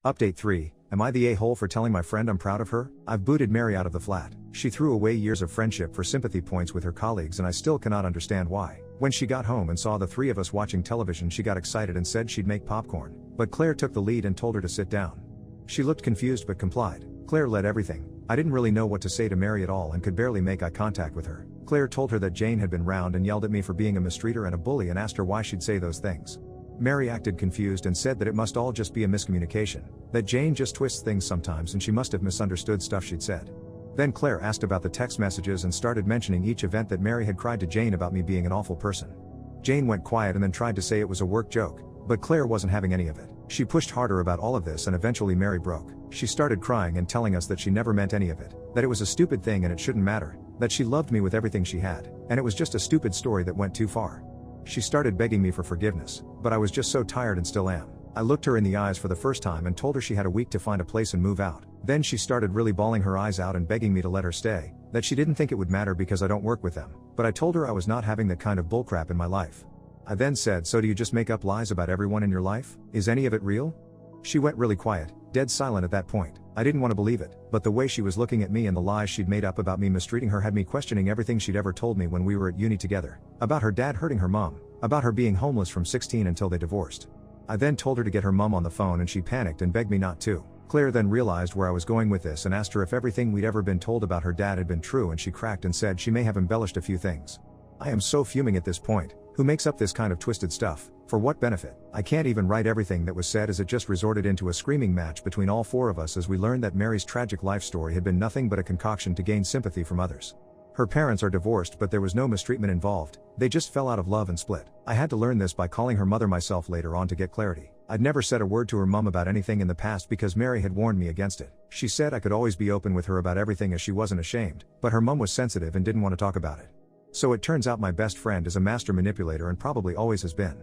Update 3. Am I the a-hole for telling my friend I'm proud of her? I've booted Mary out of the flat. She threw away years of friendship for sympathy points with her colleagues, and I still cannot understand why. When she got home and saw the three of us watching television, she got excited and said she'd make popcorn. But Claire took the lead and told her to sit down. She looked confused but complied. Claire led everything. I didn't really know what to say to Mary at all and could barely make eye contact with her. Claire told her that Jane had been round and yelled at me for being a mistreater and a bully, and asked her why she'd say those things. Mary acted confused and said that it must all just be a miscommunication, that Jane just twists things sometimes and she must have misunderstood stuff she'd said. Then Claire asked about the text messages and started mentioning each event that Mary had cried to Jane about me being an awful person. Jane went quiet and then tried to say it was a work joke, but Claire wasn't having any of it. She pushed harder about all of this and eventually Mary broke. She started crying and telling us that she never meant any of it, that it was a stupid thing and it shouldn't matter, that she loved me with everything she had, and it was just a stupid story that went too far. She started begging me for forgiveness, but I was just so tired and still am. I looked her in the eyes for the first time and told her she had a week to find a place and move out. Then she started really bawling her eyes out and begging me to let her stay, that she didn't think it would matter because I don't work with them. But I told her I was not having that kind of bullcrap in my life. I then said, "So do you just make up lies about everyone in your life? Is any of it real?" She went really quiet, dead silent at that point. I didn't want to believe it, but the way she was looking at me and the lies she'd made up about me mistreating her had me questioning everything she'd ever told me when we were at uni together. About her dad hurting her mom, about her being homeless from 16 until they divorced. I then told her to get her mom on the phone and she panicked and begged me not to. Claire then realized where I was going with this and asked her if everything we'd ever been told about her dad had been true, and she cracked and said she may have embellished a few things. I am so fuming at this point. Who makes up this kind of twisted stuff? For what benefit? I can't even write everything that was said, as it just resorted into a screaming match between all four of us as we learned that Mary's tragic life story had been nothing but a concoction to gain sympathy from others. Her parents are divorced, but there was no mistreatment involved. They just fell out of love and split. I had to learn this by calling her mother myself later on to get clarity. I'd never said a word to her mom about anything in the past because Mary had warned me against it. She said I could always be open with her about everything as she wasn't ashamed, but her mom was sensitive and didn't want to talk about it. So it turns out my best friend is a master manipulator and probably always has been.